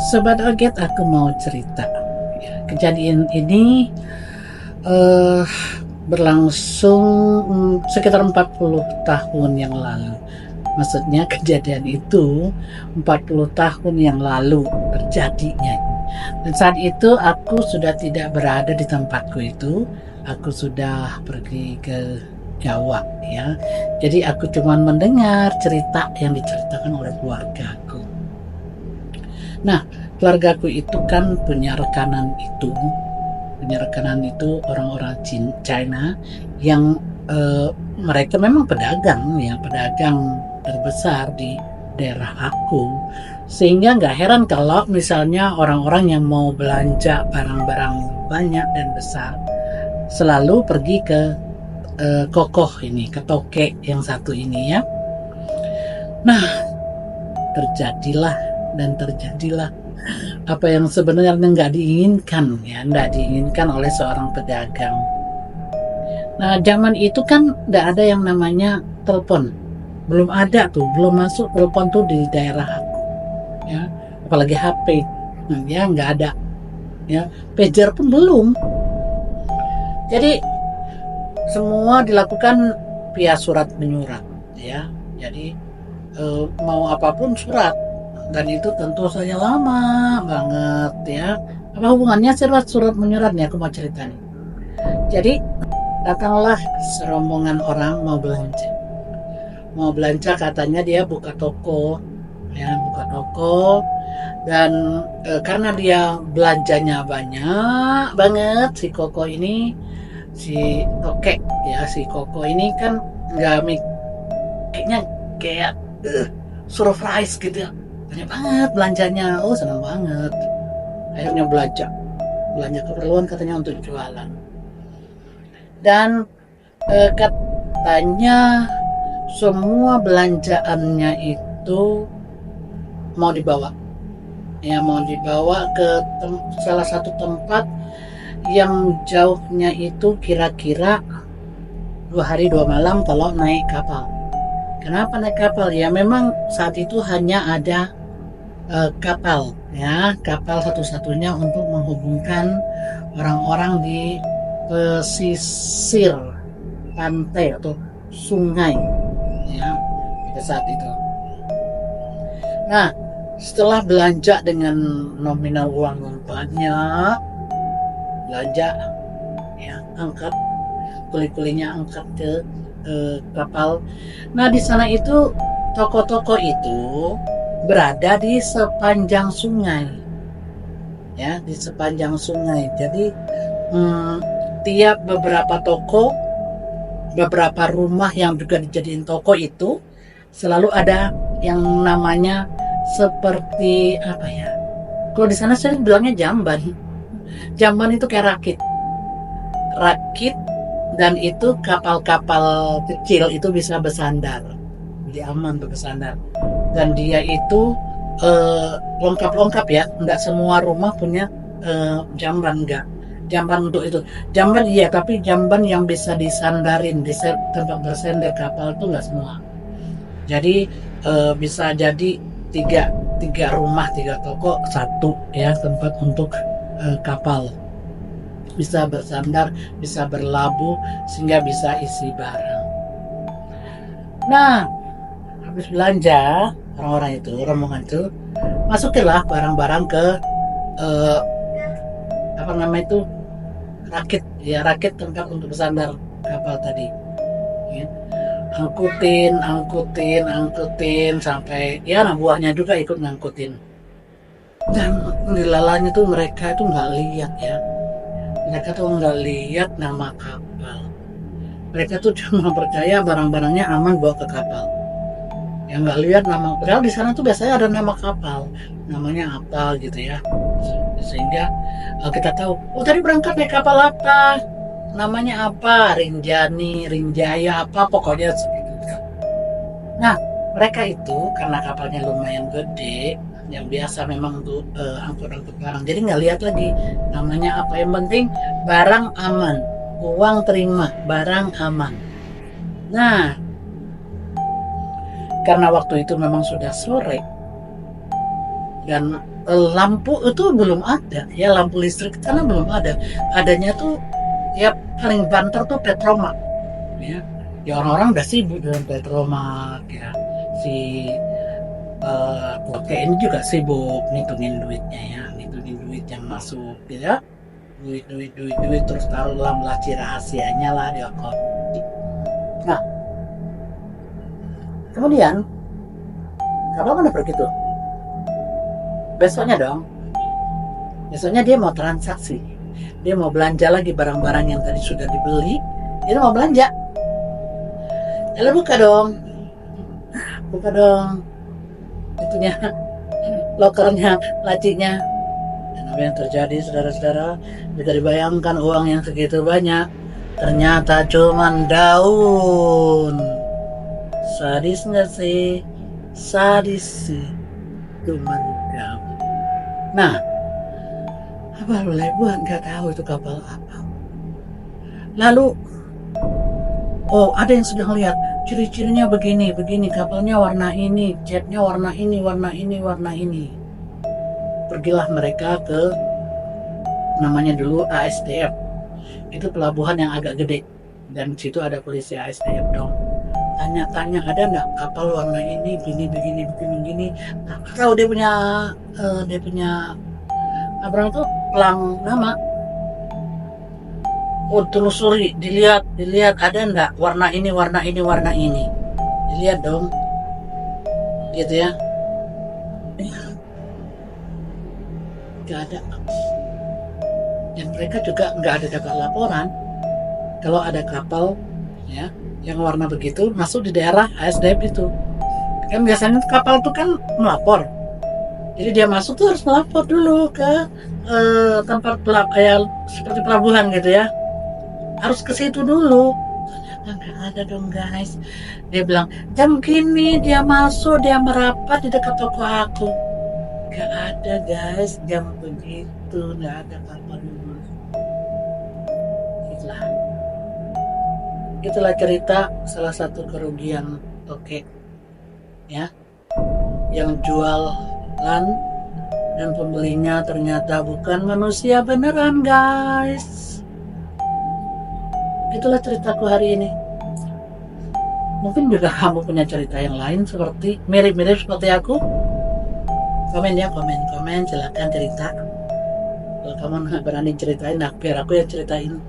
Sobat Oget, aku mau cerita. Kejadian ini eh, berlangsung sekitar 40 tahun yang lalu. Maksudnya kejadian itu 40 tahun yang lalu terjadinya. Dan saat itu aku sudah tidak berada di tempatku itu. Aku sudah pergi ke Jawa ya. Jadi aku cuma mendengar cerita yang diceritakan oleh keluargaku. Nah, keluargaku itu kan punya rekanan itu orang-orang China yang mereka memang pedagang ya, pedagang terbesar di daerah aku, sehingga nggak heran kalau misalnya orang-orang yang mau belanja barang-barang banyak dan besar selalu pergi ke kokoh ini, ke toke yang satu ini ya. Nah, terjadilah apa yang sebenarnya nggak diinginkan ya, nggak diinginkan oleh seorang pedagang. Nah, zaman itu kan nggak ada yang namanya telepon, belum ada tuh, belum masuk telepon tuh di daerah aku ya, apalagi HP ya nggak ada ya, pager pun belum. Jadi semua dilakukan via surat menyurat ya. Jadi mau apapun surat, dan itu tentu saja lama banget ya. Apa hubungannya surat menyurat nih, aku mau cerita nih. Jadi datanglah serombongan orang mau belanja katanya dia buka toko ya, dan karena dia belanjanya banyak banget, si Koko ini, si Tokek ya, si Koko ini kan nggak kayaknya kayak surprise gitu ya, banyak banget belanjanya. Oh, senang banget, akhirnya belanja keperluan katanya untuk jualan. Dan katanya semua belanjaannya itu mau dibawa ke salah satu tempat yang jauhnya itu kira-kira 2 hari 2 malam kalau naik kapal. Kenapa naik kapal? Ya memang saat itu hanya ada kapal ya, kapal satu-satunya untuk menghubungkan orang-orang di pesisir pantai atau sungai ya pada saat itu. Nah, setelah belanja dengan nominal uang yang banyak, belanja ya, angkat kuli-kulinya, angkat ke kapal. Nah, di sana itu toko-toko itu berada di sepanjang sungai ya, di sepanjang sungai. Jadi tiap beberapa toko, beberapa rumah yang juga dijadiin toko itu selalu ada yang namanya seperti apa ya, kalau di sana saya bilangnya jamban itu kayak rakit, dan itu kapal-kapal kecil itu bisa bersandar, jadi aman untuk bersandar. Dan dia itu lengkap ya, enggak semua rumah punya jamban, enggak. Jamban untuk itu, jamban iya, tapi jamban yang bisa disandarin di tempat bersandar kapal itu enggak semua. Jadi bisa jadi tiga rumah, 3 toko, satu ya tempat untuk kapal bisa bersandar, bisa berlabuh, sehingga bisa isi barang. Nah, habis belanja, orang-orang itu, rombongan itu, masukinlah barang-barang ke apa namanya itu, rakit tempat untuk bersandar kapal tadi ya. Angkutin sampai ya, anak buahnya juga ikut ngangkutin. Dan dilalanya tuh mereka itu nggak lihat ya, mereka tuh nggak lihat nama kapal. Mereka tuh cuma percaya barang-barangnya aman bawa ke kapal, yang nggak lihat nama. Padahal di sana tuh biasanya ada nama kapal, namanya apa gitu ya, sehingga kita tahu, oh tadi berangkat naik kapal apa, namanya apa, Rinjaya apa, pokoknya segitu. Nah, mereka itu karena kapalnya lumayan gede, yang biasa memang untuk angkut barang, jadi nggak lihat lagi namanya apa. Yang penting barang aman, uang terima, barang aman. Nah, karena waktu itu memang sudah sore dan lampu itu belum ada ya, lampu listrik karena belum ada. Adanya tuh ya paling banter tuh petromak ya. Ya orang-orang udah sibuk dengan petromak ya. Si Koke ini juga sibuk ngitungin duitnya ya, ngitungin duit yang masuk ya, duit terus taruh dalam laci rahasianya lah di akun. Nah kemudian kapal mana pergi tuh besoknya dia mau transaksi, dia mau belanja lagi barang-barang yang tadi sudah dibeli, dia mau belanja. Lalu buka dong itunya, lokernya, lacinya. Dan apa yang terjadi saudara-saudara, bisa dibayangkan uang yang segitu banyak ternyata cuman daun. Sadis nggak sih? Sadis sih, cuman daun. Nah, apa boleh buat nggak tahu itu kapal apa. Lalu ada yang sudah lihat ciri-cirinya begini, kapalnya warna ini, catnya warna ini. Pergilah mereka ke namanya dulu ASDF. Itu pelabuhan yang agak gede dan di situ ada polisi ASDF dong. Tanya-tanya ada nggak kapal warna ini, begini. Nah, tahu dia punya apa tuh pelang nama. Telusuri, dilihat ada nggak warna ini. Dilihat dong, gitu ya. Nggak ada. Dan mereka juga nggak ada dapat laporan kalau ada kapal ya yang warna begitu masuk di daerah ASDF itu. Kan biasanya kapal itu kan melapor. Jadi dia masuk tuh harus melapor dulu ke tempat kayak seperti pelabuhan gitu ya. Harus ke situ dulu. Ternyata nggak ada dong guys. Dia bilang jam gini dia masuk, dia merapat di dekat toko aku. Nggak ada guys, jam begitu nggak ada kapal dulu. Itulah cerita salah satu kerugian Toke ya, yang jualan dan pembelinya ternyata bukan manusia beneran guys. Itulah ceritaku hari ini. Mungkin juga kamu punya cerita yang lain seperti mirip-mirip seperti aku. Komen ya, komen silakan cerita. Kalau kamu nggak berani ceritain, nah biar aku yang ceritain.